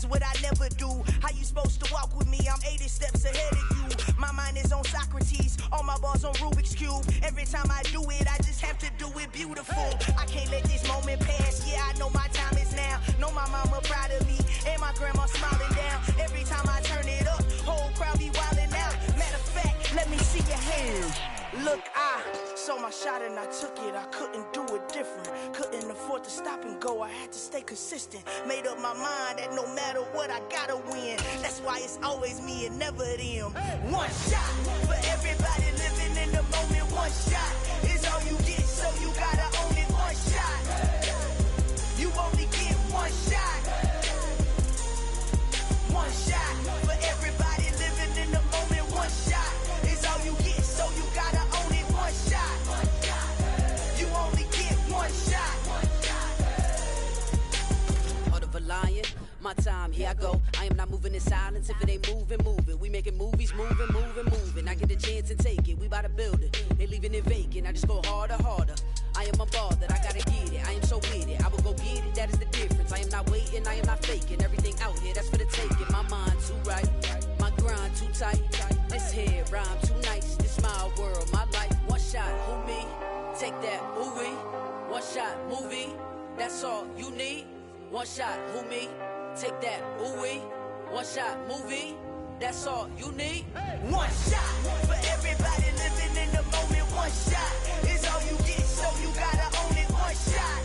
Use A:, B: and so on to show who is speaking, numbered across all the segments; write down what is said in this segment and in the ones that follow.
A: what I never do. How you supposed to walk with me? I'm 80 steps ahead of you. My mind is on Socrates, all my bars on Rubik's Cube. Every time I do it, I just have to do it beautiful. I can't let this moment pass, yeah, I know my time is now. Know my mama proud of me, and my grandma smiling down. Every time I turn it up, whole crowd be wildin' out. Matter of fact, let me see your hands. Look, I saw my shot and I took it. I couldn't do it different. Couldn't afford to stop and go. I had to stay consistent. Made up my mind that no matter what, I gotta win. That's why it's always me and never them. One shot for everybody living in the moment. One shot is all you get, so you gotta own it. One shot. You only get one shot. One shot for everybody living in the moment. One shot is all you get, so you gotta own it. One shot. You only get one shot.
B: Heart of a lion, my time, here I go. I am not moving in silence. If it ain't moving, move it. We making movies, moving. I get a chance and take it. We bout to build it. They leaving it vacant. I just go harder. I am a ball that I gotta get it. I am so with it. I will go get it. That is the difference. I am not waiting. I am not faking. Everything out here, that's for the taking. My mind too right. My grind too tight. This here rhyme too nice. This my world, my life. One shot, who me? Take that, who we? One shot, movie. That's all you need. One shot, who me? Take that, who we? One shot, movie. That's all you need.
A: One shot for everybody living in the moment. One shot is all you get, so you gotta own it. One shot.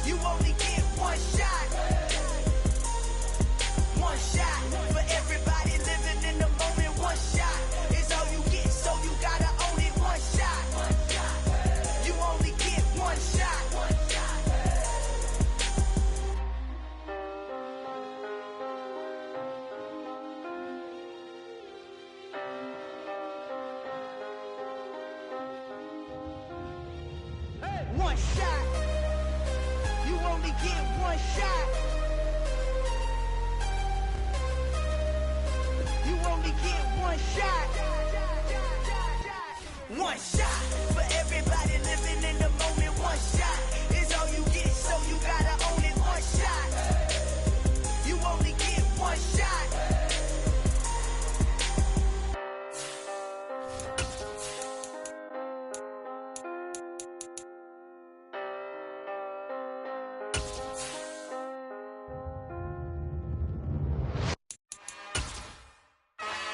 A: You only get one shot. One shot for everybody living in the moment. One shot is all you get, so you gotta own it. One shot. You only get one shot. One shot. You only get one shot. You only get one shot. One shot for everybody living in the moment. One shot is all you get, so you gotta own it. One shot. You only get one shot.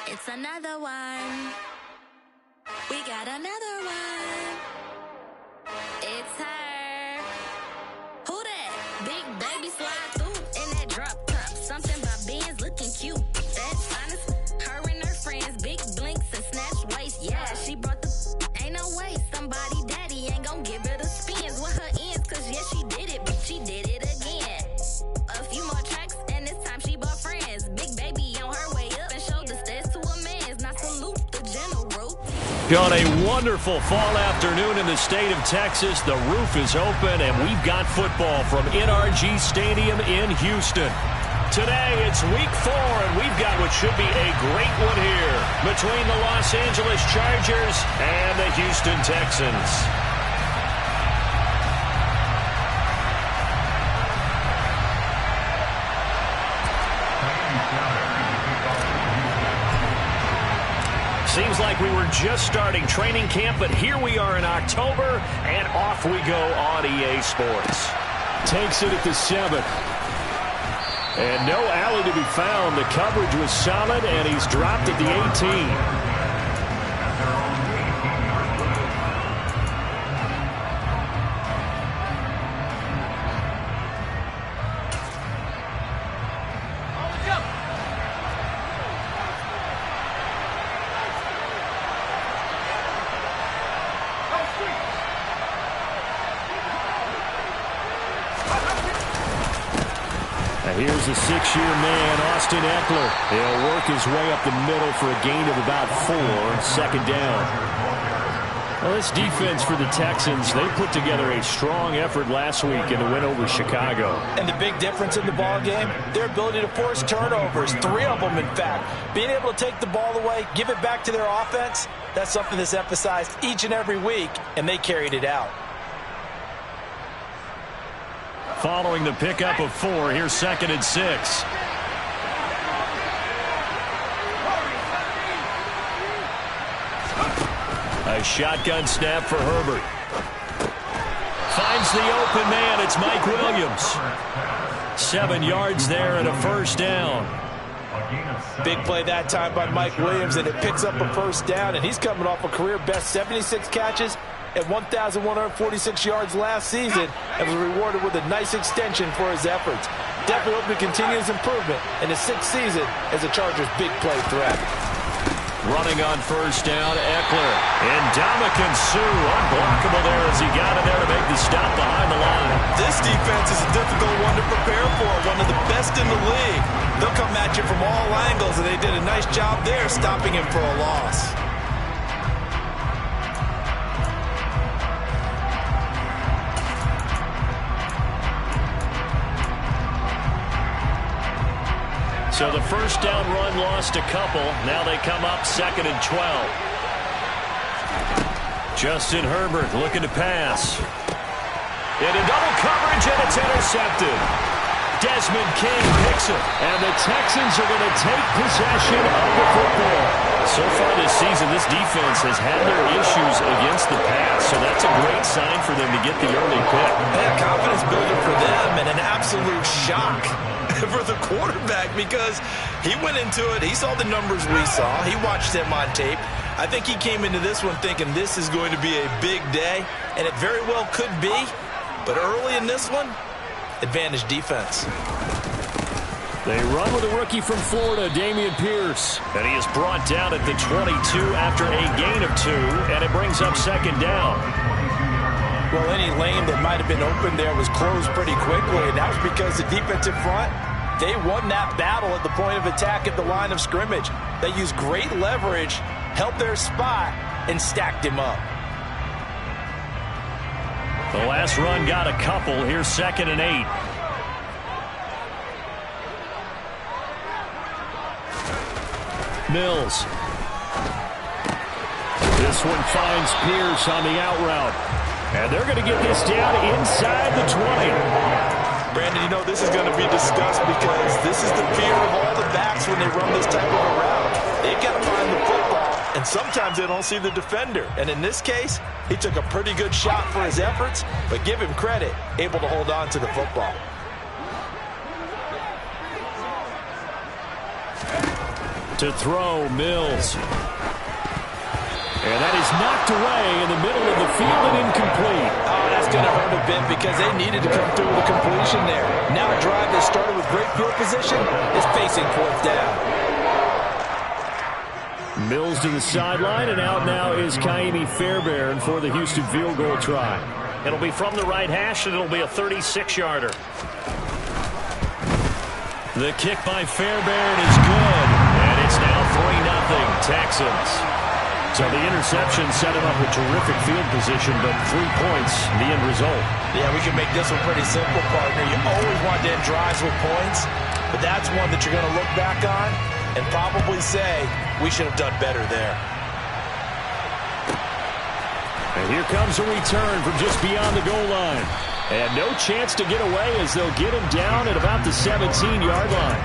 C: It's another one. We got another one. It's her. Who that? Big baby slide through in that drop top. Something about Benz looking cute. That's honest. Her and her friends, big blinks and snatched waist. Yeah, she brought the. Ain't no way somebody daddy ain't gon' give her the spins with her ends. Cause yeah, she did it, but she did it again. A few more tracks and this time she bought friends. Big baby on her way up and showed the stairs to a man's. Now salute the general.
D: On a wonderful fall afternoon in the state of Texas, the roof is open and we've got football from NRG Stadium in Houston. Today it's week 4 and we've got what should be a great one here between the Los Angeles Chargers and the Houston Texans. Seems like we were just starting training camp, but here we are in October, and off we go on EA Sports. Takes it at the 7. And no alley to be found. The coverage was solid, and he's dropped at the 18. Here's a 6-year man, Austin Eckler. He'll work his way up the middle for a gain of about 4, second down. Well, this defense for the Texans, they put together a strong effort last week in the win over Chicago.
E: And the big difference in the ball game, their ability to force turnovers, 3 of them in fact. Being able to take the ball away, give it back to their offense, that's something that's emphasized each and every week, and they carried it out.
D: Following the pickup of 4, here's 2nd and 6. A shotgun snap for Herbert. Finds the open man. It's Mike Williams. 7 yards there and a first down.
E: Big play that time by Mike Williams, and it picks up a first down, and he's coming off a career-best 76 catches and 1,146 yards last season and was rewarded with a nice extension for his efforts. Definitely hoping to continue his improvement in his 6th season as a Chargers' big play threat.
D: Running on first down, Eckler. And Ndamukong Suh unblockable there as he got in there to make the stop behind the line.
F: This defense is a difficult one to prepare for, one of the best in the league. They'll come at you from all angles, and they did a nice job there stopping him for a loss.
D: So the first down run lost a couple. Now they come up 2nd and 12. Justin Herbert looking to pass. Into double coverage, and it's intercepted. Desmond King picks it. And the Texans are going to take possession of the football. So far this season, this defense has had their issues against the pass. So that's a great sign for them to get the early pick.
F: Yeah, confidence builder for them, and an absolute shock for the quarterback because he went into it. He saw the numbers we saw. He watched them on tape. I think he came into this one thinking this is going to be a big day, and it very well could be. But early in this one, advantage defense.
D: They run with a rookie from Florida, Dameon Pierce. And he is brought down at the 22 after a gain of 2, and it brings up 2nd down.
E: Well, any lane that might have been open there was closed pretty quickly, and that was because the defensive front, they won that battle at the point of attack at the line of scrimmage. They used great leverage, held their spot, and stacked him up.
D: The last run got a couple. Here's 2nd and 8. Mills. This one finds Pierce on the out route. And they're going to get this down inside the 20.
F: Brandon, you know, this is going to be discussed because this is the fear of all the backs when they run this type of a route. They've got to find the football, and sometimes they don't see the defender. And in this case, he took a pretty good shot for his efforts, but give him credit, able to hold on to the football.
D: To throw, Mills. And that is knocked away in the middle of the field and incomplete.
E: Oh, that's going to hurt a bit because they needed to come through with a completion there. Now a drive that started with great field position is facing 4th down.
D: Mills to the sideline, and out now is Kaimi Fairbairn for the Houston field goal try. It'll be from the right hash, and it'll be a 36-yarder. The kick by Fairbairn is good, and it's now 3-0 Texans. So the interception set him up with terrific field position, but 3 points, the end result.
E: Yeah, we can make this one pretty simple, partner. You always want to end drives with points, but that's one that you're going to look back on and probably say, we should have done better there.
D: And here comes a return from just beyond the goal line. And no chance to get away as they'll get him down at about the 17-yard line.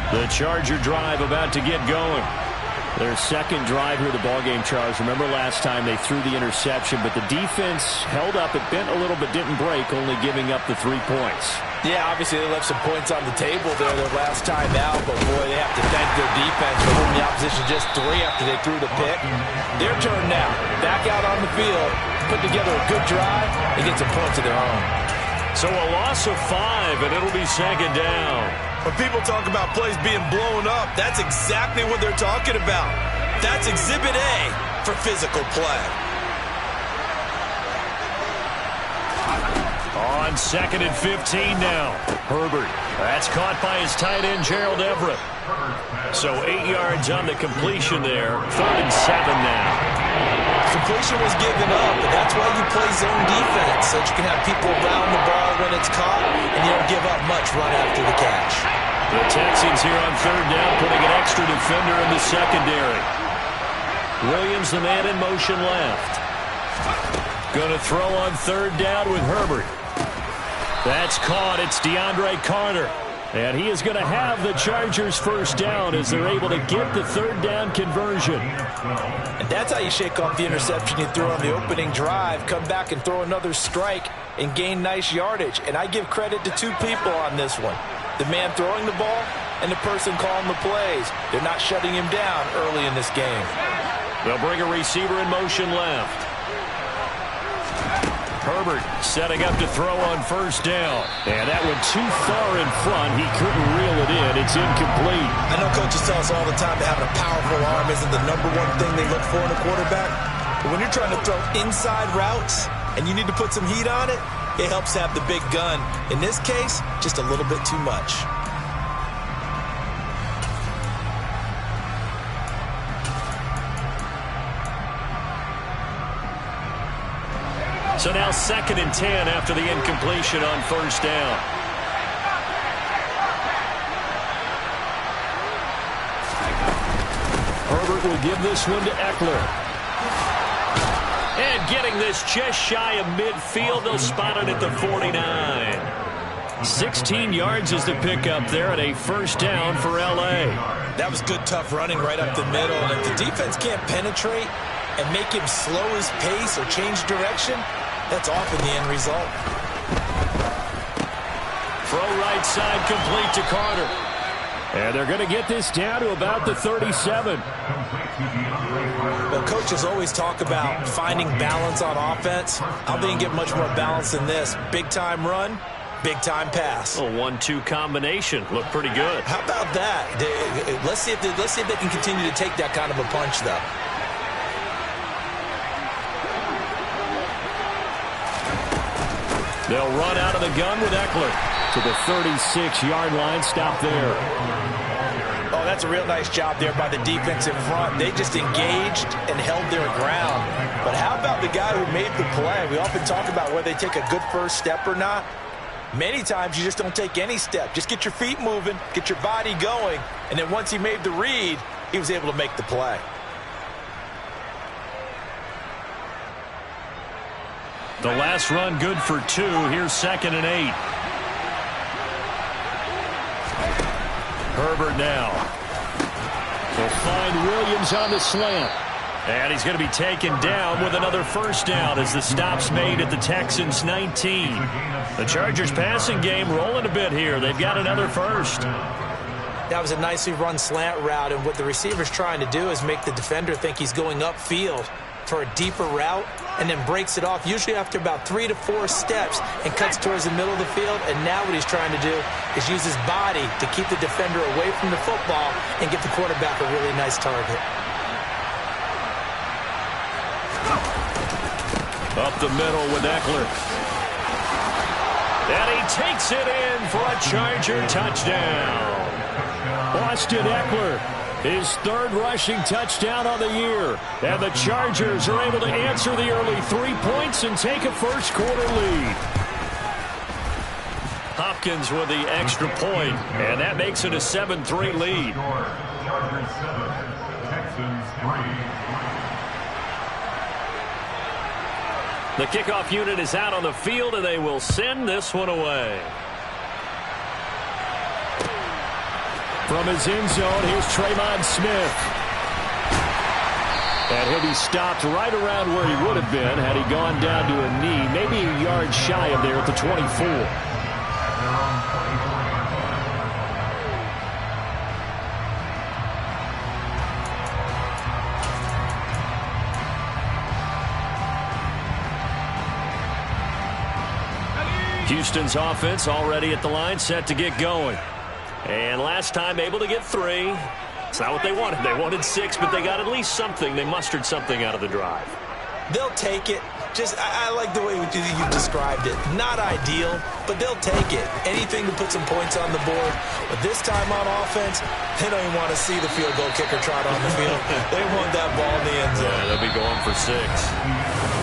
D: The Charger drive about to get going. Their second drive here of the ballgame, Charles. Remember last time they threw the interception, but the defense held up. It bent a little but didn't break, only giving up the 3 points.
E: Yeah, obviously they left some points on the table there their last time out, but boy, they have to thank their defense for holding the opposition just 3 after they threw the pick. Their turn now. Back out on the field, put together a good drive, and get some points of their own.
D: So a loss of 5, and it'll be 2nd down.
F: When people talk about plays being blown up, that's exactly what they're talking about. That's Exhibit A for physical play.
D: On 2nd and 15 now. Herbert. That's caught by his tight end, Gerald Everett. So 8 yards on the completion there. 3rd and 7 now.
F: Completion was given up, but that's why you play zone defense, so that you can have people around the ball when it's caught, and you don't give up much right after the catch.
D: The Texans here on 3rd down, putting an extra defender in the secondary. Williams, the man in motion left. Going to throw on third down with Herbert. That's caught. It's DeAndre Carter. And he is going to have the Chargers first down as they're able to get the third down conversion.
E: And that's how you shake off the interception you threw on the opening drive. Come back and throw another strike and gain nice yardage. And I give credit to two people on this one. The man throwing the ball and the person calling the plays. They're not shutting him down early in this game.
D: They'll bring a receiver in motion left. Herbert setting up to throw on first down. And that went too far in front. He couldn't reel it in. It's incomplete.
F: I know coaches tell us all the time that having a powerful arm isn't the number one thing they look for in a quarterback. But when you're trying to throw inside routes and you need to put some heat on it, it helps have the big gun. In this case, just a little bit too much.
D: So now 2nd and 10 after the incompletion on first down. Herbert will give this one to Eckler. And getting this just shy of midfield, they'll spot it at the 49. 16 yards is the pickup there and a first down for L.A.
F: That was good, tough running right up the middle. And if the defense can't penetrate and make him slow his pace or change direction, that's often the end result.
D: Throw right side complete to Carter. And they're going to get this down to about the 37.
F: Well, coaches always talk about finding balance on offense. I don't think you get much more balance than this. Big-time run, big-time pass.
D: A 1-2 combination. Looked pretty good.
F: How about that? Let's see if they can continue to take that kind of a punch, though.
D: They'll run out of the gun with Eckler to the 36-yard line. Stop there.
E: Oh, that's a real nice job there by the defensive front. They just engaged and held their ground. But how about the guy who made the play? We often talk about whether they take a good first step or not. Many times you just don't take any step. Just get your feet moving, get your body going, and then once he made the read, he was able to make the play.
D: The last run good for 2. Here's 2nd and 8. Herbert now. Will find Williams on the slant. And he's going to be taken down with another first down as the stop's made at the Texans' 19. The Chargers passing game rolling a bit here. They've got another first.
E: That was a nicely run slant route, and what the receiver's trying to do is make the defender think he's going upfield for a deeper route, and then breaks it off, usually after about 3 to 4 steps, and cuts towards the middle of the field. And now what he's trying to do is use his body to keep the defender away from the football and get the quarterback a really nice target.
D: Up the middle with Eckler. And he takes it in for a Charger touchdown. Austin Eckler, his 3rd rushing touchdown on the year. And the Chargers are able to answer the early 3 points and take a first quarter lead. Hopkins with the extra point, and that makes it a 7-3 lead.
G: Chargers 7, Texans 3.
D: The kickoff unit is out on the field, and they will send this one away. From his end zone, here's Tremon Smith. And he'll be stopped right around where he would have been had he gone down to a knee, maybe a yard shy of there at the 24. Houston's offense already at the line, set to get going. And last time able to get 3. It's not what they wanted. They wanted 6, but they got at least something. They mustered something out of the drive.
F: They'll take it. I like the way you described it. Not ideal, but they'll take it. Anything to put some points on the board. But this time on offense, they don't even want to see the field goal kicker trot on the field. They want that ball in the end zone.
D: Yeah, they'll be going for 6.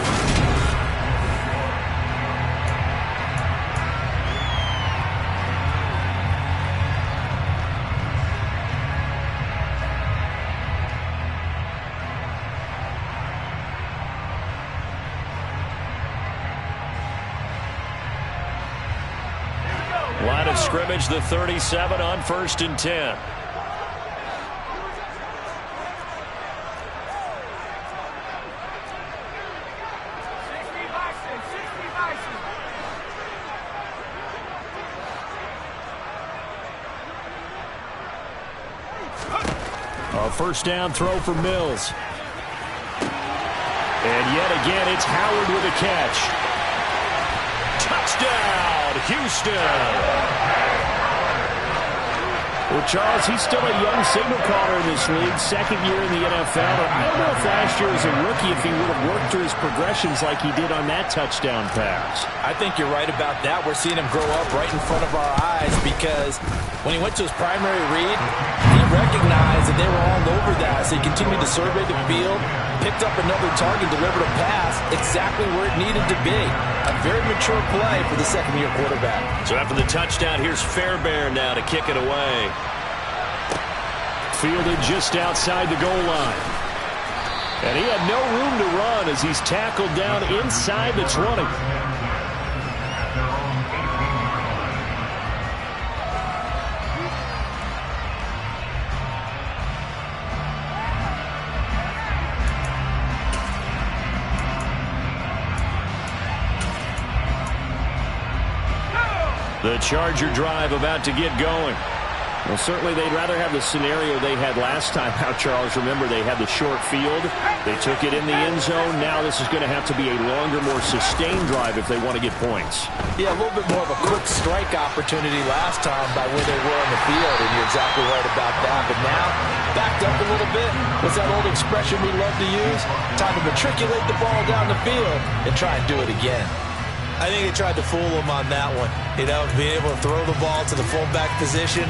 D: scrimmage, the 37 on 1st and 10. A first down throw for Mills. And yet again, it's Howard with a catch. Touchdown, Houston. Well, Charles, he's still a young signal caller in this league, second year in the NFL. I don't know if last year as a rookie if he would have worked through his progressions like he did on that touchdown pass.
E: I think you're right about that. We're seeing him grow up right in front of our eyes because when he went to his primary read, he recognized that they were all over that. So he continued to survey the field, picked up another target, delivered a pass exactly where it needed to be. A very mature play for the second-year quarterback.
D: So after the touchdown, here's Fairbairn now to kick it away. Fielded just outside the goal line. And he had no room to run as he's tackled down inside the 20. The Charger drive about to get going. Well, certainly they'd rather have the scenario they had last time out, Charles. Remember, they had the short field. They took it in the end zone. Now this is going to have to be a longer, more sustained drive if they want to get points.
E: Yeah, a little bit more of a quick strike opportunity last time by where they were on the field, and you're exactly right about that. But now, backed up a little bit. What's that old expression we love to use? Time to matriculate the ball down the field and try and do it again.
F: I think they tried to fool him on that one. You know, being able to throw the ball to the fullback position.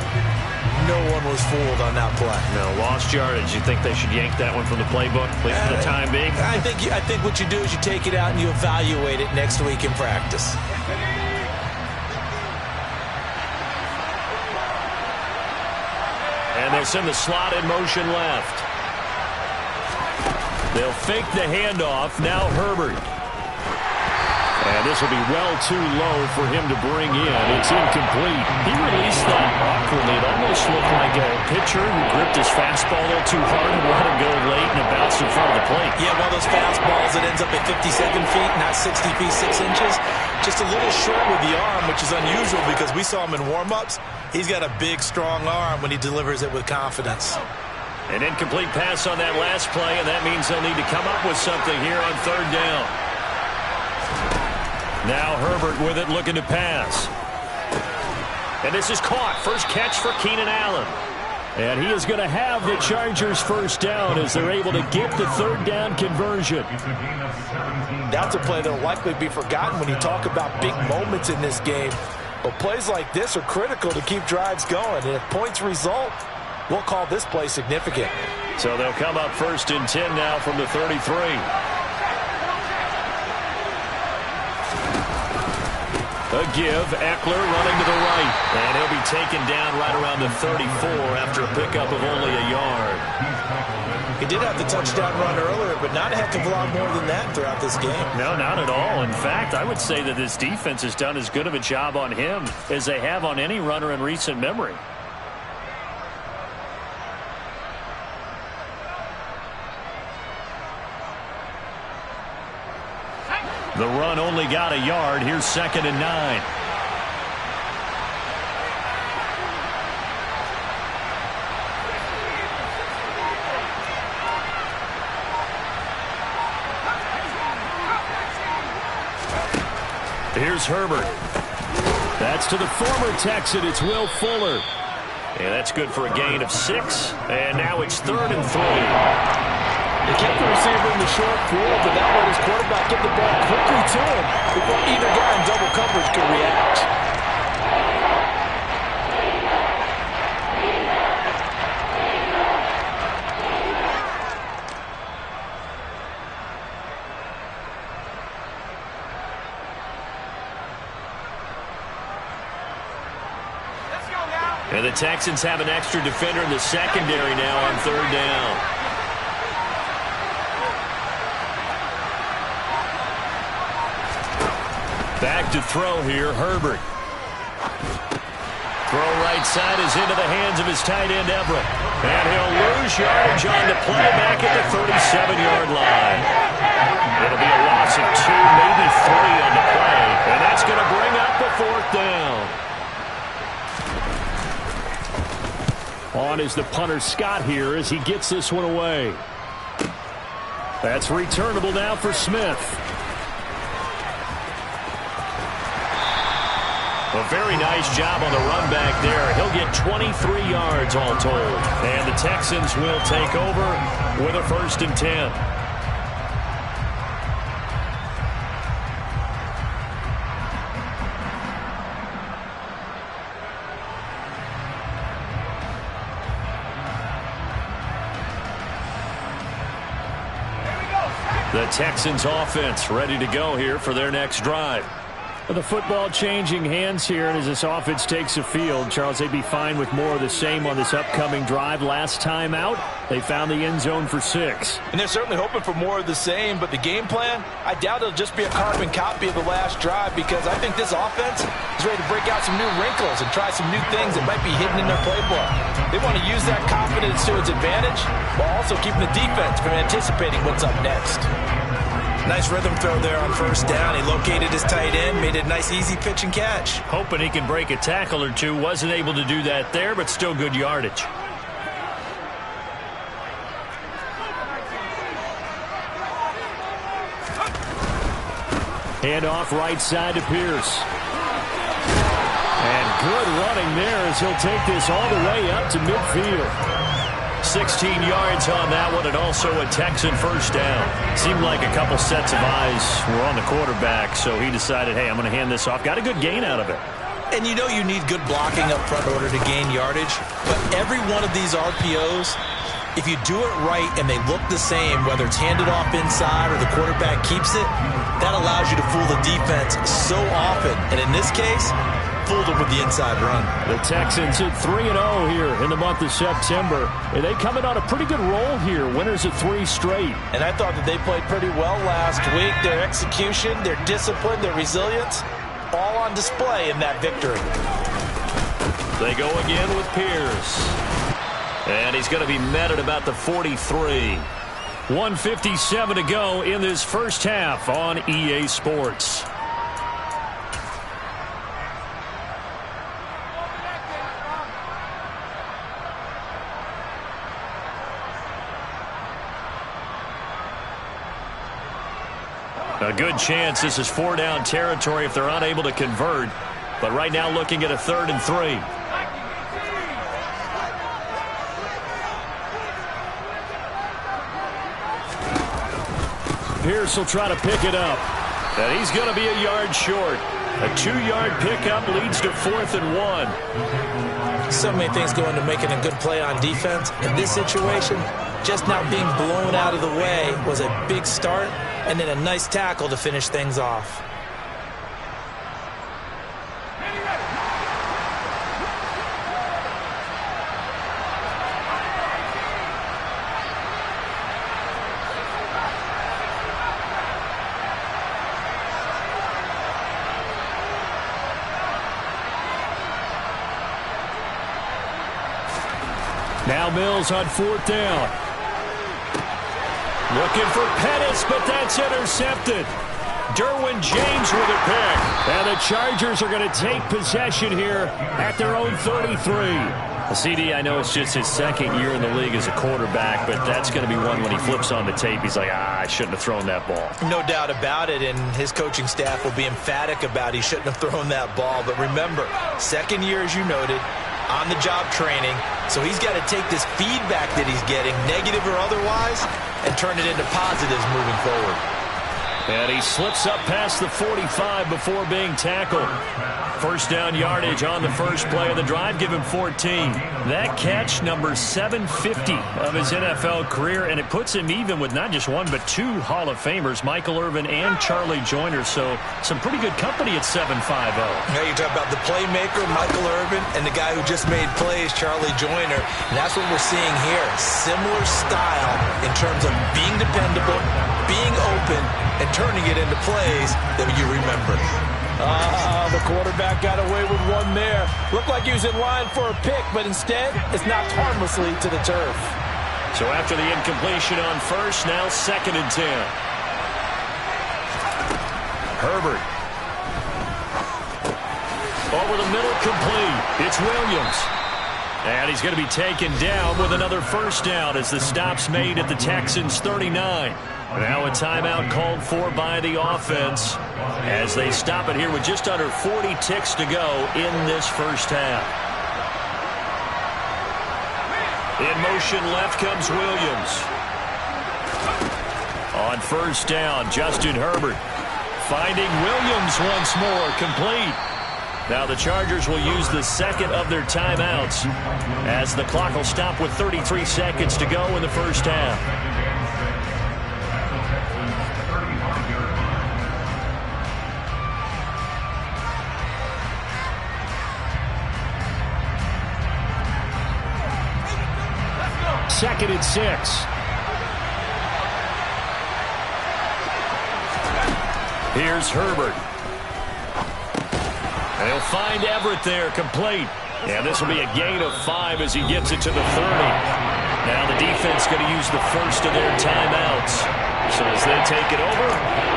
F: No one was fooled on that play.
D: No, lost yardage. You think they should yank that one from the playbook, at least for the time being?
F: I think what you do is you take it out and you evaluate it next week in practice.
D: And they send the slot in motion left. They'll fake the handoff. Now Herbert. And this will be well too low for him to bring in. It's incomplete. He released that awkwardly. It almost looked like a pitcher who gripped his fastball a little too hard and let it go late, and it bounced in front of the plate.
F: Yeah, one of those fastballs that ends up at 57 feet, not 60 feet, 6 inches. Just a little short with the arm, which is unusual because we saw him in warm-ups. He's got a big, strong arm when he delivers it with confidence.
D: An incomplete pass on that last play, and that means they'll need to come up with something here on third down. Now Herbert with it, looking to pass. And this is caught. First catch for Keenan Allen. And he is going to have the Chargers first down as they're able to get the third down conversion.
E: That's a play that will likely be forgotten when you talk about big moments in this game. But plays like this are critical to keep drives going. And if points result, we'll call this play significant.
D: So they'll come up 1st and 10 now from the 33. A give, Eckler running to the right. And he'll be taken down right around the 34 after a pickup of only a yard.
F: He did have the touchdown run earlier, but not a heck of a lot more than that throughout this game.
D: No, not at all. In fact, I would say that this defense has done as good of a job on him as they have on any runner in recent memory. The run only got a yard. Here's 2nd and 9. Here's Herbert. That's to the former Texan. It's Will Fuller. And that's good for a gain of 6. And now it's 3rd and 3.
E: They kept the receiver in the short field, but that let his quarterback get the ball quickly to him before either guy in double coverage could react.
D: And the Texans have an extra defender in the secondary now on 3rd down. Back to throw here, Herbert. Throw right side is into the hands of his tight end, Everett. And he'll lose yardage on the play back at the 37-yard line. It'll be a loss of 2, maybe 3 on the play. And that's going to bring up the 4th down. On is the punter, Scott, here as he gets this one away. That's returnable now for Smith. A very nice job on the run back there. He'll get 23 yards all told. And the Texans will take over with a 1st and 10. The Texans offense ready to go here for their next drive. The football changing hands here, and as this offense takes the field, Charles, they'd be fine with more of the same on this upcoming drive. Last time out, they found the end zone for 6.
E: And they're certainly hoping for more of the same, but the game plan, I doubt it'll just be a carbon copy of the last drive, because I think this offense is ready to break out some new wrinkles and try some new things that might be hidden in their playbook. They want to use that confidence to its advantage while also keeping the defense from anticipating what's up next.
F: Nice rhythm throw there on 1st down. He located his tight end, made it a nice easy pitch and catch.
D: Hoping he can break a tackle or two. Wasn't able to do that there, but still good yardage. Hand off right side to Pierce. And good running there as he'll take this all the way up to midfield. 16 yards on that one, and also a Texan 1st down. Seemed like a couple sets of eyes were on the quarterback, so he decided, hey, I'm going to hand this off. Got a good gain out of it.
F: And you know you need good blocking up front in order to gain yardage, but every one of these RPOs, if you do it right and they look the same, whether it's handed off inside or the quarterback keeps it, that allows you to fool the defense so often. And in this case, fooled them with the inside run.
D: The Texans at 3-0 here in the month of September. And they come in on a pretty good roll here. Winners of 3 straight.
E: And I thought that they played pretty well last week. Their execution, their discipline, their resilience, all on display in that victory.
D: They go again with Pierce. And he's going to be met at about the 43. 1:57 to go in this first half on EA Sports. A good chance this is 4-down territory if they're unable to convert. But right now looking at a 3rd and 3. Pierce will try to pick it up. And he's going to be a yard short. A 2-yard pickup leads to 4th and 1.
E: So many things go into making a good play on defense. In this situation, just not being blown out of the way was a big start, and then a nice tackle to finish things off.
D: Now Mills on 4th down. Looking for Pettis, but that's intercepted. Derwin James with a pick. And the Chargers are going to take possession here at their own 33. CD, I know it's just his 2nd year in the league as a quarterback, but that's going to be one when he flips on the tape. He's like, I shouldn't have thrown that ball.
E: No doubt about it, and his coaching staff will be emphatic about he shouldn't have thrown that ball. But remember, 2nd year, as you noted, on-the-job training, so he's got to take this feedback that he's getting, negative or otherwise, and turn it into positives moving forward.
D: And he slips up past the 45 before being tackled. 1st down yardage on the first play of the drive. Give him 14. That catch, number 750 of his NFL career, and it puts him even with not just 1 but 2 Hall of Famers, Michael Irvin and Charlie Joyner. So some pretty good company at 750.
E: Now you talk about the playmaker, Michael Irvin, and the guy who just made plays, Charlie Joyner. And that's what we're seeing here. Similar style in terms of being dependable, being open, and turning it into plays that you remember. The quarterback got away with one there. Looked like he was in line for a pick, but instead, it's knocked harmlessly to the turf.
D: So after the incompletion on first, now 2nd and 10. Herbert. Over the middle, complete. It's Williams. And he's going to be taken down with another first down as the stop's made at the Texans' 39. Now a timeout called for by the offense as they stop it here with just under 40 ticks to go in this first half. In motion left comes Williams. On first down, Justin Herbert finding Williams once more, complete. Now the Chargers will use the second of their timeouts as the clock will stop with 33 seconds to go in the first half. Second and 6. Here's Herbert. They'll find Everett there, complete. And this will be a gain of 5 as he gets it to the 30. Now the defense going to use the first of their timeouts. So as they take it over,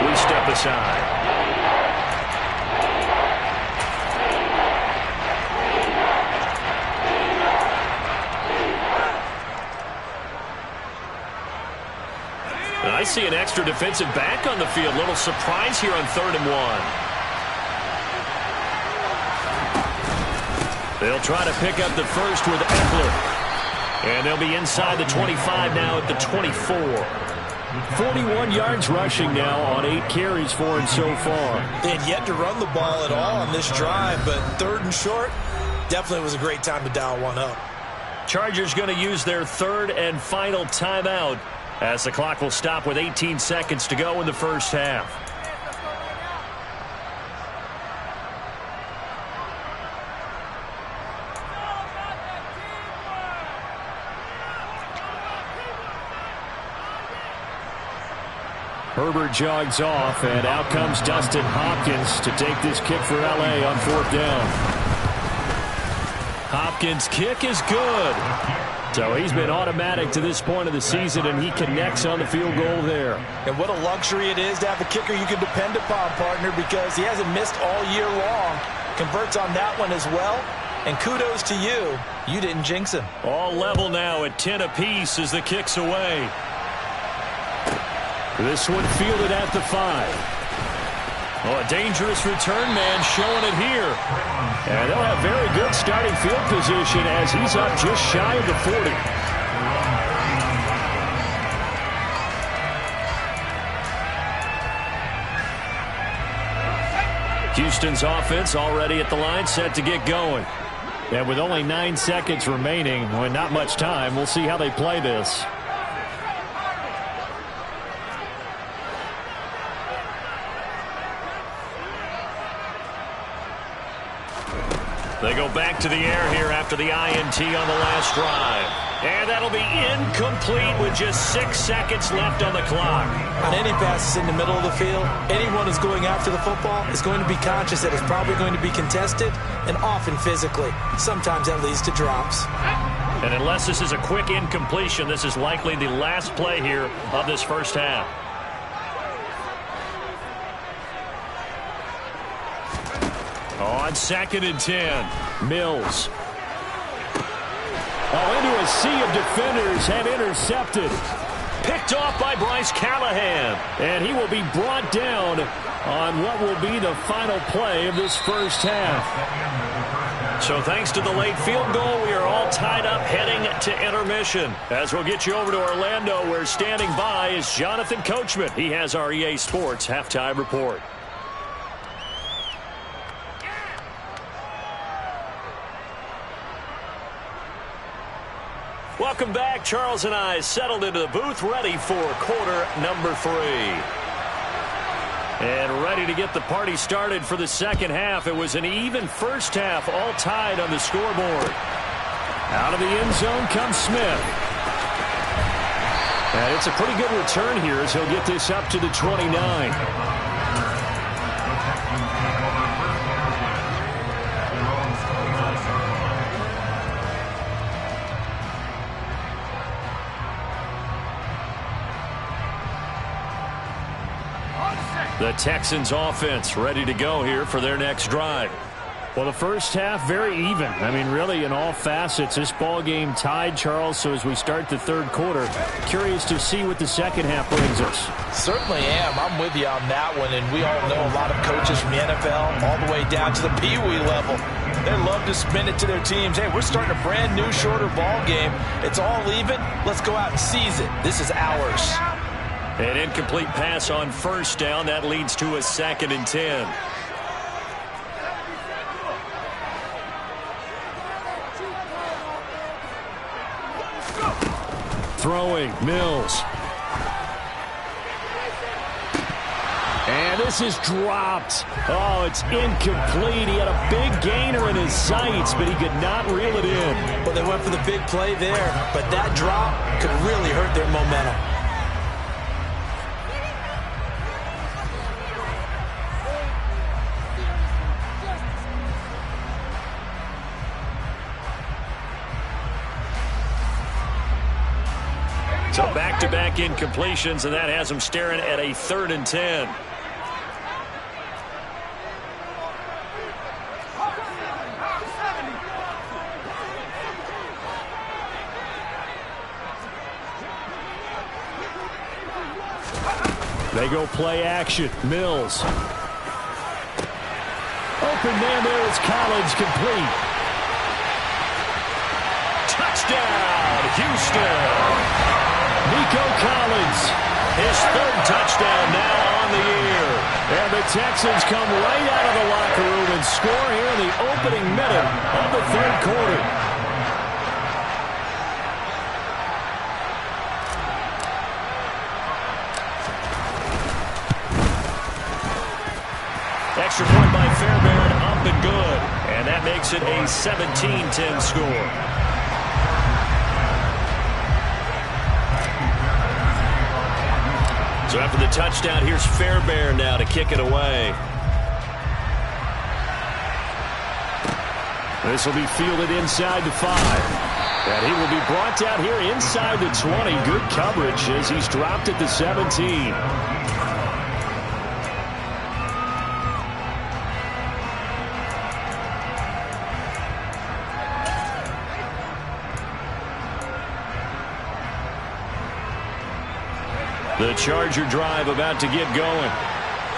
D: we step aside. I see an extra defensive back on the field. Little surprise here on 3rd and 1. They'll try to pick up the first with Eckler. And they'll be inside the 25 now at the 24. 41 yards rushing now on 8 carries for him so far.
E: They had yet to run the ball at all on this drive, but 3rd and short definitely was a great time to dial one up.
D: Chargers going to use their 3rd and final timeout as the clock will stop with 18 seconds to go in the first half. Herbert jogs off, and out comes Dustin Hopkins to take this kick for L.A. on 4th down. Hopkins' kick is good. So he's been automatic to this point of the season, and he connects on the field goal there.
E: And what a luxury it is to have a kicker you can depend upon, partner, because he hasn't missed all year long. Converts on that one as well. And kudos to you. You didn't jinx him.
D: All level now at 10 apiece as the kick's away. This one fielded at the 5. Oh, a dangerous return man showing it here. And they'll have very good starting field position as he's up just shy of the 40. Houston's offense already at the line, set to get going. And with only 9 seconds remaining, well, not much time, we'll see how they play this. They go back to the air here after the INT on the last drive. And that'll be incomplete with just 6 seconds left on the clock.
E: On any passes in the middle of the field, anyone who's going after the football is going to be conscious that it's probably going to be contested and often physically. Sometimes that leads to drops.
D: And unless this is a quick incompletion, this is likely the last play here of this first half. On 2nd and 10, Mills. Oh, into a sea of defenders and intercepted. Picked off by Bryce Callahan. And he will be brought down on what will be the final play of this first half. So thanks to the late field goal, we are all tied up heading to intermission. As we'll get you over to Orlando, where standing by is Jonathan Coachman. He has our EA Sports halftime report. Welcome back. Charles and I settled into the booth, ready for quarter number 3. And ready to get the party started for the second half. It was an even first half, all tied on the scoreboard. Out of the end zone comes Smith. And it's a pretty good return here as he'll get this up to the 29. The Texans offense ready to go here for their next drive.
H: Well, the first half, very even. I mean, really, in all facets, this ball game tied, Charles. So as we start the third quarter, curious to see what the second half brings us.
E: Certainly am. I'm with you on that one. And we all know a lot of coaches from the NFL all the way down to the Pee-wee level. They love to spin it to their teams. Hey, we're starting a brand new, shorter ball game. It's all even. Let's go out and seize it. This is ours.
D: An incomplete pass on first down. That leads to a 2nd and 10.
H: Throwing, Mills. And this is dropped. Oh, it's incomplete. He had a big gainer in his sights, but he could not reel it in.
E: Well, they went for the big play there, but that drop could really hurt their momentum.
D: So back-to-back incompletions, and that has them staring at a 3rd and 10.
H: They go play action. Mills. Open man there is Collins, complete.
D: Touchdown, Houston.
H: Nico Collins,
D: his 3rd touchdown now on the year.
H: And the Texans come right out of the locker room and score here in the opening minute of the third quarter.
D: Extra point by Fairbairn, up and good. And that makes it a 17-10 score. So after the touchdown, here's Fairbairn now to kick it away.
H: This will be fielded inside the 5. And he will be brought down here inside the 20. Good coverage as he's dropped at the 17.
D: The Charger drive about to get going.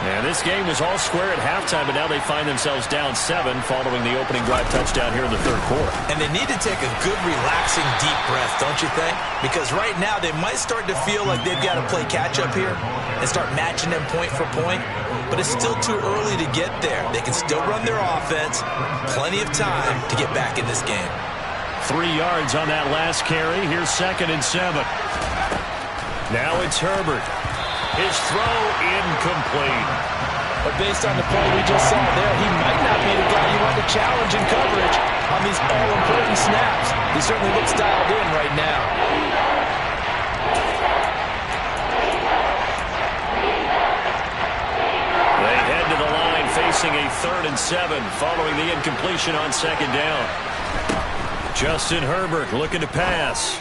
D: And this game was all square at halftime, but now they find themselves down 7 following the opening drive touchdown here in the third quarter.
E: And they need to take a good, relaxing, deep breath, don't you think? Because right now they might start to feel like they've got to play catch-up here and start matching them point for point. But it's still too early to get there. They can still run their offense. Plenty of time to get back in this game.
D: 3 yards on that last carry. Here's 2nd and 7. Now it's Herbert. His throw incomplete.
E: But based on the play we just saw there, he might not be the guy you want to challenge in coverage on these all-important snaps. He certainly looks dialed in right now.
D: They head to the line facing a 3rd and 7 following the incompletion on 2nd down. Justin Herbert looking to pass.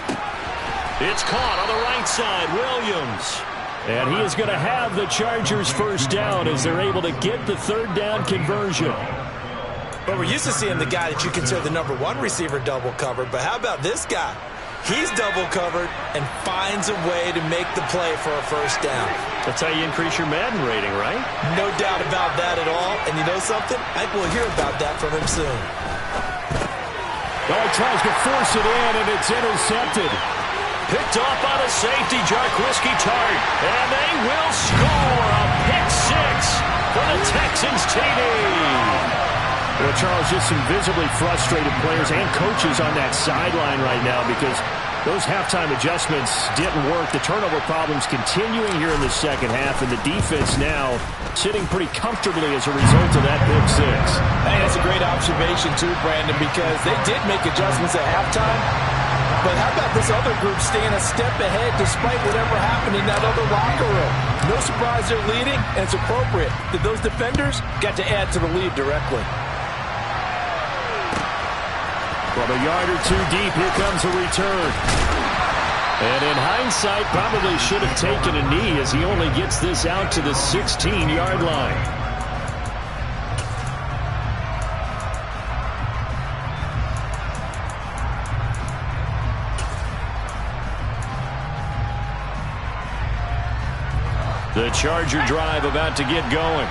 D: It's caught on the right side. Williams.
H: And he is going to have the Chargers first down as they're able to get the 3rd down conversion.
E: But we're used to seeing the guy that you consider the #1 receiver double covered. But how about this guy? He's double covered and finds a way to make the play for a first down.
D: That's how you increase your Madden rating, right?
E: No doubt about that at all. And you know something? I think we'll hear about that from him soon.
H: Oh, he tries to force it in, and it's intercepted.
D: Picked off by the safety, Jarquiski Tart. And they will score a pick 6 for the Texans TD.
H: Well, Charles, just some visibly frustrated players and coaches on that sideline right now because those halftime adjustments didn't work. The turnover problems continuing here in the second half, and the defense now sitting pretty comfortably as a result of that pick 6.
E: I think that's a great observation, too, Brandon, because they did make adjustments at halftime. But how about this other group staying a step ahead despite whatever happened in that other locker room? No surprise they're leading, and it's appropriate that those defenders got to add to the lead directly.
H: From a yard or two deep, here comes a return.
D: And in hindsight, probably should have taken a knee as he only gets this out to the 16-yard line. The Charger drive about to get going.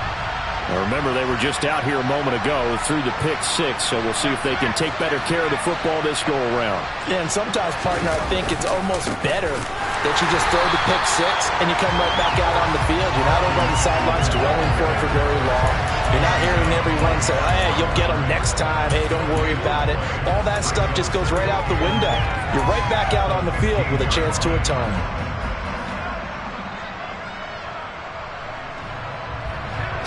D: Now remember, they were just out here a moment ago through the pick six, so we'll see if they can take better care of the football this go-around.
E: Yeah, and sometimes, partner, I think it's almost better that you just throw the pick six and you come right back out on the field. You're not over on the sidelines dwelling for it for very long. You're not hearing everyone say, hey, you'll get them next time. Hey, don't worry about it. All that stuff just goes right out the window. You're right back out on the field with a chance to atone.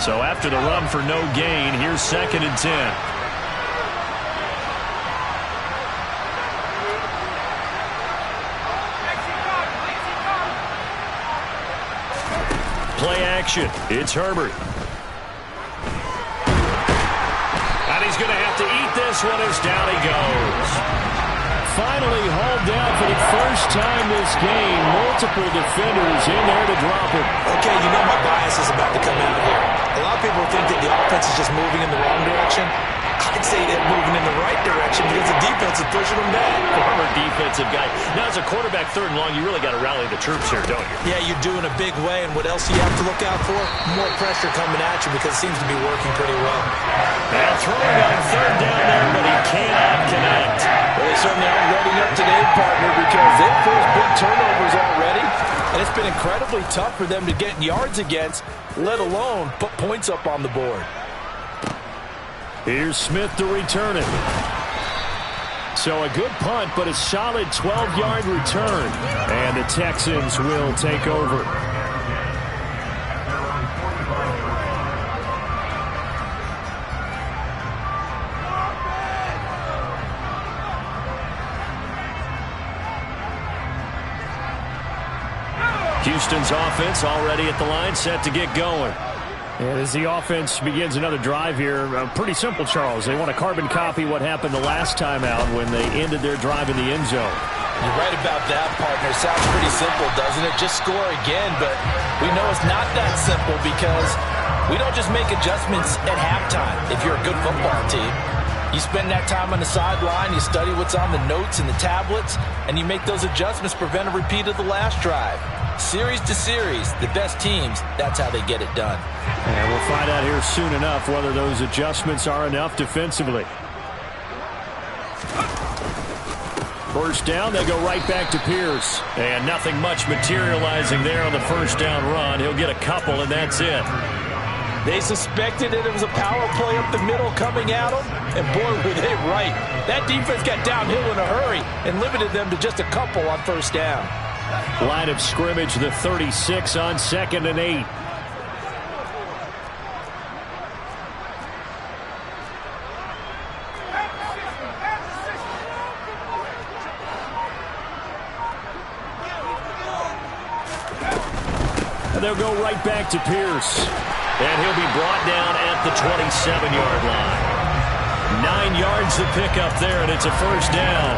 D: So after the run for no gain, here's 2nd and 10. Play action. It's Herbert. And he's going to have to eat this one as down he goes. Finally hauled down for the first time this game. Multiple defenders in there to drop him.
E: Okay, you know my bias is about to come out here. A lot of people think that the offense is just moving in the wrong direction. I'd say they're moving in the right direction because the defense is pushing them back.
D: Former defensive guy. Now, as a quarterback 3rd and long, you really got to rally the troops here, don't you?
E: Yeah, you're doing a big way, and what else do you have to look out for? More pressure coming at you because it seems to be working pretty well.
D: Now throwing on 3rd down there, but he cannot connect.
E: Well, they certainly aren't ready up today, partner, because they've forced big turnovers already, and it's been incredibly tough for them to get yards against, let alone put points up on the board.
D: Here's Smith to return it. So a good punt, but a solid 12-yard return. And the Texans will take over. Houston's offense already at the line, set to get going. And as the offense begins another drive here, pretty simple, Charles. They want to carbon copy what happened the last time out when they ended their drive in the end zone.
E: You're right about that, partner. Sounds pretty simple, doesn't it? Just score again, but we know it's not that simple because we don't just make adjustments at halftime if you're a good football team. You spend that time on the sideline, you study what's on the notes and the tablets, and you make those adjustments, prevent a repeat of the last drive. Series to series, the best teams, that's how they get it done.
D: And we'll find out here soon enough whether those adjustments are enough defensively. First down, they go right back to Pierce. And nothing much materializing there on the first down run. He'll get a couple, and that's it.
E: They suspected that it was a power play up the middle coming at them, and boy, were they right. That defense got downhill in a hurry and limited them to just a couple on first down.
D: Line of scrimmage, the 36 on 2nd and 8. And they'll go right back to Pierce. And he'll be brought down at the 27-yard line. 9 yards to pick up there, and it's a first down.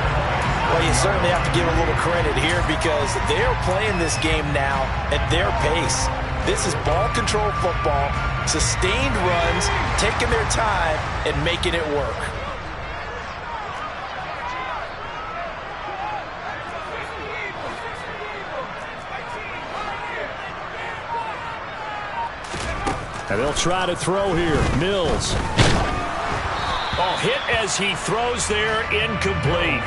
E: Well, you certainly have to give a little credit here because they're playing this game now at their pace. This is ball control football, sustained runs, taking their time and making it work.
D: And they'll try to throw here. Mills. Oh, hit as he throws there, incomplete.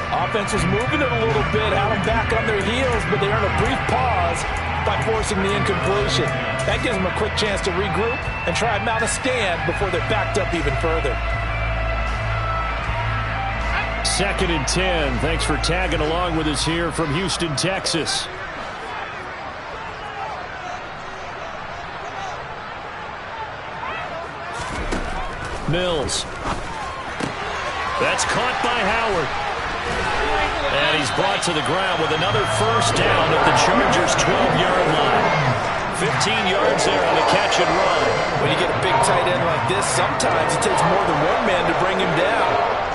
E: Offense was moving it a little bit, had them back on their heels, but they earned a brief pause by forcing the incompletion. That gives them a quick chance to regroup and try and mount a stand before they're backed up even further.
D: 2nd and 10. Thanks for tagging along with us here from Houston, Texas. Mills. That's caught by Howard. And he's brought to the ground with another first down at the Chargers' 12-yard line. 15 yards there on the catch and run.
E: When you get a big tight end like this, sometimes it takes more than one man to bring him down.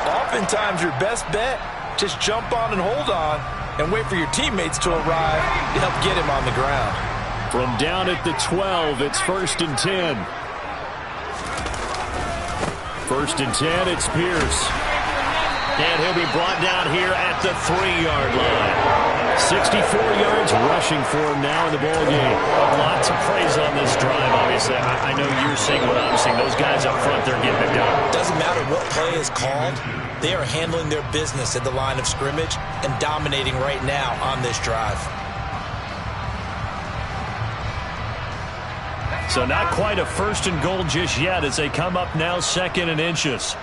E: Oftentimes, your best bet
F: Just jump on and hold on and wait for your teammates to arrive to help get him on the ground.
H: From down at the 12, it's 1st and 10. 1st and 10, it's Pierce. And he'll be brought down here at the 3-yard line. 64 yards rushing for him now in the ball game.
D: Lots of praise on this drive, obviously. I know you're seeing what I'm seeing. Those guys up front, they're getting it done.
F: Doesn't matter what play is called. They are handling their business at the line of scrimmage and dominating right now on this drive.
D: So not quite a 1st and goal just yet as they come up now 2nd and inches.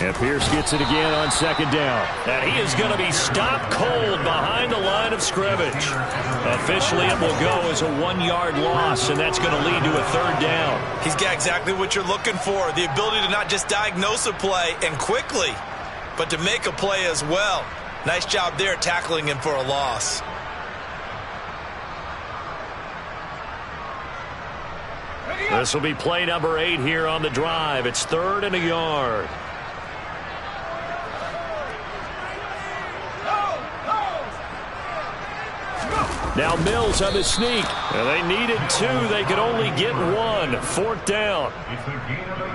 H: And Pierce gets it again on 2nd down.
D: And he is going to be stopped cold behind the line of scrimmage. Officially, it will go as a 1-yard loss, and that's going to lead to a 3rd down.
F: He's got exactly what you're looking for, the ability to not just diagnose a play and quickly, but to make a play as well. Nice job there tackling him for a loss.
D: This will be play number 8 here on the drive. It's 3rd and a yard. Now Mills on the sneak. And they needed 2. They could only get 1. 4th down.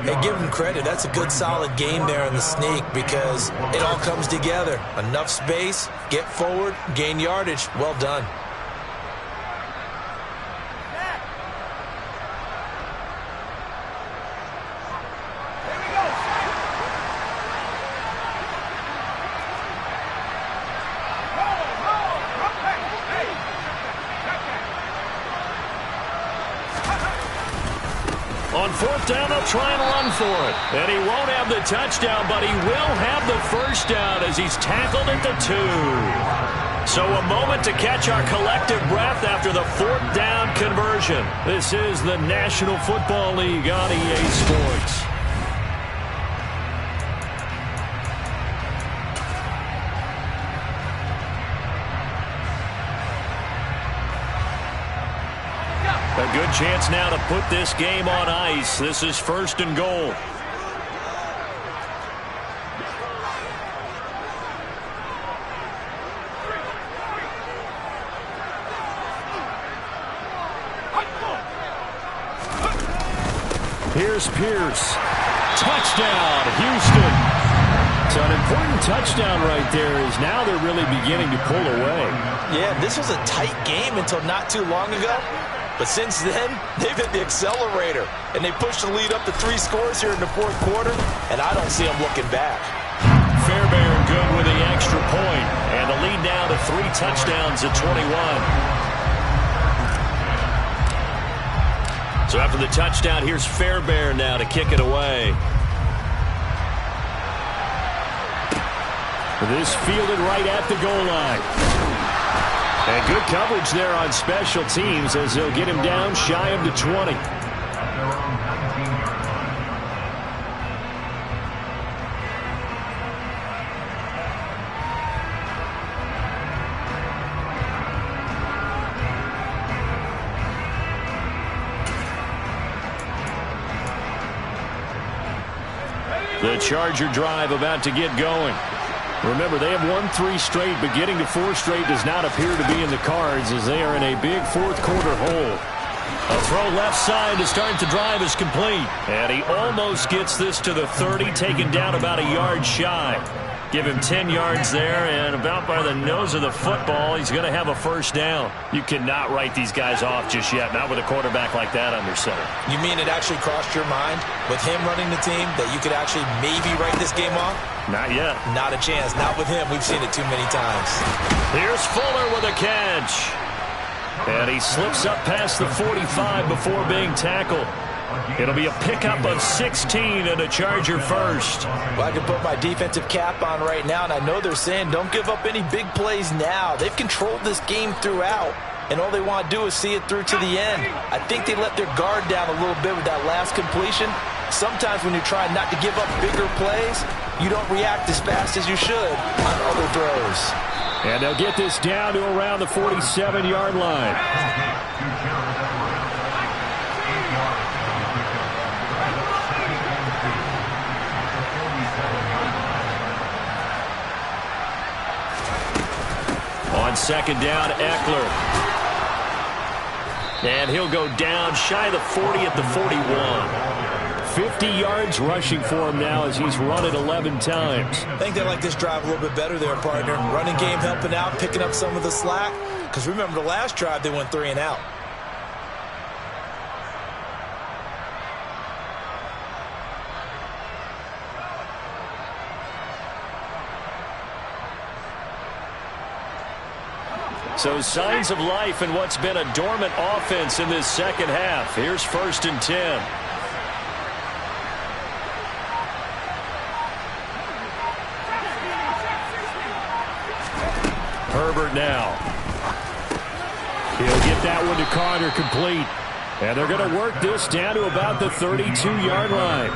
F: Hey, give him credit. That's a good, solid game there in the sneak because it all comes together. Enough space, get forward, gain yardage. Well done.
D: On 4th down, they'll try and run for it. And he won't have the touchdown, but he will have the 1st down as he's tackled at the 2. So a moment to catch our collective breath after the 4th down conversion. This is the National Football League on EA Sports. A good chance now to put this game on ice. This is 1st and goal. Here's Pierce. Touchdown, Houston. So an important touchdown right there is now they're really beginning to pull away.
F: Yeah, this was a tight game until not too long ago. But since then, they've hit the accelerator, and they pushed the lead up to 3 scores here in the 4th quarter, and I don't see them looking back.
D: Fairbairn good with the extra point, and the lead now to 3 touchdowns at 21. So after the touchdown, here's Fairbairn now to kick it away. This fielded right at the goal line. And good coverage there on special teams as they'll get him down shy of the 20. The Charger drive about to get going. Remember, they have won 3 straight, but getting to 4 straight does not appear to be in the cards as they are in a big 4th quarter hole. A throw left side to start the drive is complete. And he almost gets this to the 30, taken down about a yard shy. Give him 10 yards there, and about by the nose of the football, he's going to have a 1st down. You cannot write these guys off just yet, not with a quarterback like that under center.
F: You mean it actually crossed your mind with him running the team that you could actually maybe write this game off?
D: Not yet.
F: Not a chance. Not with him. We've seen it too many times.
D: Here's Fuller with a catch. And he slips up past the 45 before being tackled. It'll be a pickup of 16 and a Charger 1st.
F: Well, I can put my defensive cap on right now, and I know they're saying don't give up any big plays now. They've controlled this game throughout, and all they want to do is see it through to the end. I think they let their guard down a little bit with that last completion. Sometimes when you're trying not to give up bigger plays, you don't react as fast as you should on other throws.
H: And they'll get this down to around the 47-yard line.
D: second down, Eckler. And he'll go down shy of the 40 at the 41. 50 yards rushing for him now as he's run it 11 times.
E: I think they like this drive a little bit better there, partner. Running game helping out, picking up some of the slack. Because remember, the last drive, they went 3 and out.
D: So signs of life in what's been a dormant offense in this second half. Here's 1st and 10. Herbert now. He'll get that one to Carter complete. And they're going to work this down to about the 32-yard line.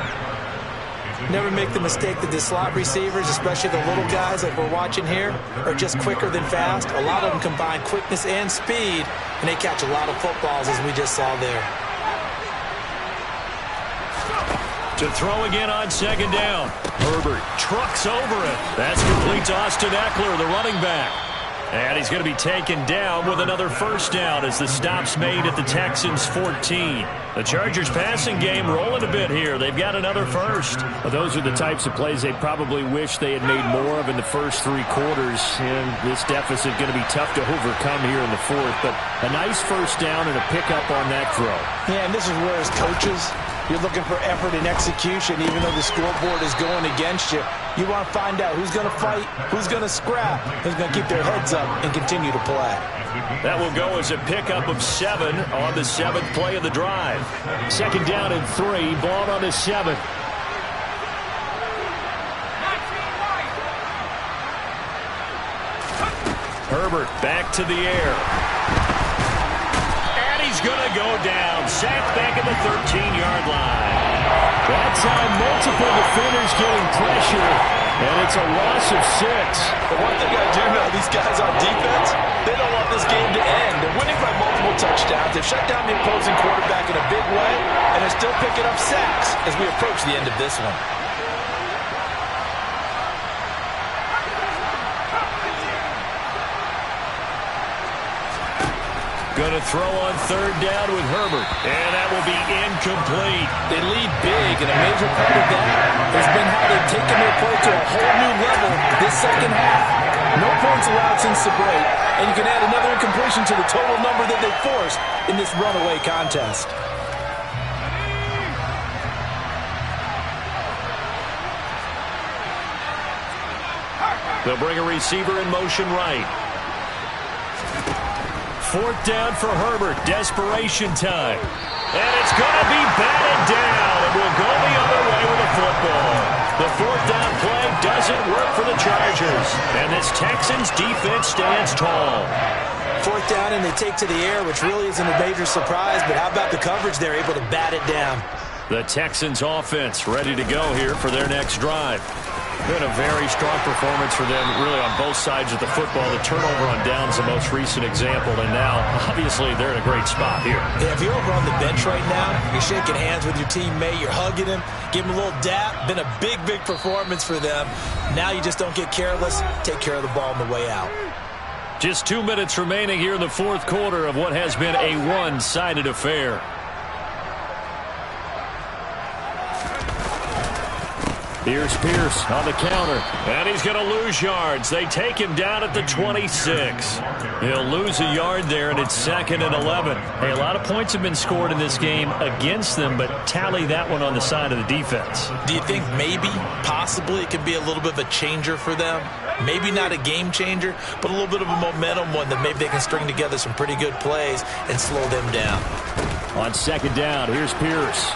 E: Never make the mistake that the slot receivers, especially the little guys like we're watching here, are just quicker than fast. A lot of them combine quickness and speed, and they catch a lot of footballs, as we just saw there.
D: To throw again on second down. Herbert trucks over it. That's complete to Austin Eckler, the running back. And he's going to be taken down with another first down as the stop's made at the Texans' 14. The Chargers passing game rolling a bit here. They've got another first.
H: Well, those are the types of plays they probably wish they had made more of in the first 3 quarters. And this deficit going to be tough to overcome here in the 4th. But a nice first down and a pickup on that throw.
E: Yeah, and this is where as coaches, you're looking for effort and execution, even though the scoreboard is going against you. You want to find out who's going to fight, who's going to scrap, who's going to keep their heads up and continue to play.
D: That will go as a pickup of 7 on the 7th play of the drive.
H: Second down and 3, ball on the 7.
D: Herbert back to the air. And he's going to go down. Sacked back at the 13-yard line.
H: That's how multiple defenders getting pressure, and it's a loss of 6.
E: The one thing I do know, these guys on defense, they don't want this game to end. They're winning by multiple touchdowns. They've shut down the opposing quarterback in a big way, and they're still picking up sacks as we approach the end of this one.
D: Going to throw on 3rd down with Herbert. And that will be incomplete.
E: They lead big, and a major part of that has been how they've taken their play to a whole new level this second half. No points allowed since the break, and you can add another incompletion to the total number that they forced in this runaway contest.
D: They'll bring a receiver in motion right. 4th down for Herbert. Desperation time. And it's going to be batted down. And we'll go the other way with the football. The 4th down play doesn't work for the Chargers. And this Texans defense stands tall.
E: 4th down and they take to the air, which really isn't a major surprise. But how about the coverage? They're able to bat it down.
D: The Texans offense ready to go here for their next drive. Been a very strong performance for them, really, on both sides of the football. The turnover on downs, the most recent example, and now, obviously, they're in a great spot here.
E: Yeah, if you're over on the bench right now, you're shaking hands with your teammate, you're hugging him, give him a little dap. Been a big, big performance for them. Now you just don't get careless. Take care of the ball on the way out.
D: Just 2 minutes remaining here in the 4th quarter of what has been a one-sided affair.
H: Here's Pierce on the counter.
D: And he's going to lose yards. They take him down at the 26. He'll lose a yard there, and it's 2nd and 11. Hey, a lot of points have been scored in this game against them, but tally that one on the side of the defense.
E: Do you think maybe, possibly, it could be a little bit of a changer for them? Maybe not a game changer, but a little bit of a momentum one that maybe they can string together some pretty good plays and slow them down.
H: On 2nd down, here's Pierce.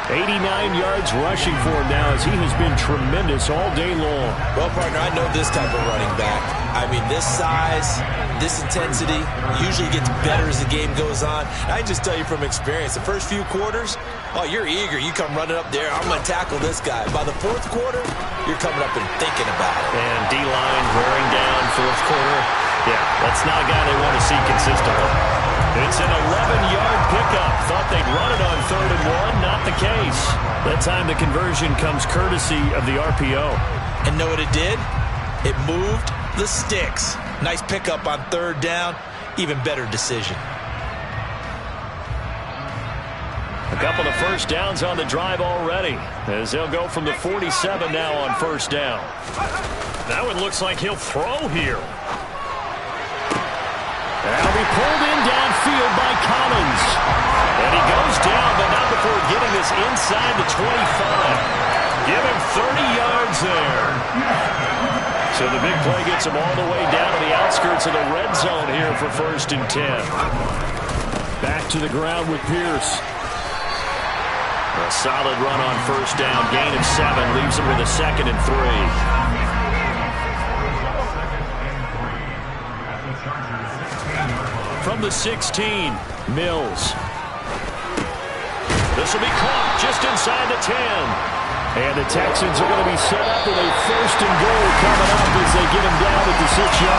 H: 89 yards rushing for him now as he has been tremendous all day long.
E: Well, partner, I know this type of running back. I mean, this size, this intensity usually gets better as the game goes on. I can just tell you from experience, the first few quarters, oh, you're eager. You come running up there, I'm going to tackle this guy. By the 4th quarter, you're coming up and thinking about it.
D: And D-line wearing down 4th quarter. Yeah, that's not a guy they want to see consistently. It's an 11-yard pickup. Thought they'd run it on 3rd and 1. Not the case. That time the conversion comes courtesy of the RPO.
E: And know what it did?
F: It moved the sticks. Nice pickup on third down. Even better decision.
D: A couple of first downs on the drive already, as they'll go from the 47 now on first down. That one looks like he'll throw here. That'll be pulled in downfield by Collins. And he goes down, but not before getting this inside the 25. Give him 30 yards there. So the big play gets him all the way down to the outskirts of the red zone here for 1st and 10.
H: Back to the ground with Pierce.
D: A solid run on first down. Gain of 7 leaves him with a 2nd and 3. From the 16, Mills. This will be caught just inside the 10.
H: And the Texans are going to be set up with a 1st and goal coming up as they get him down at the 6-yard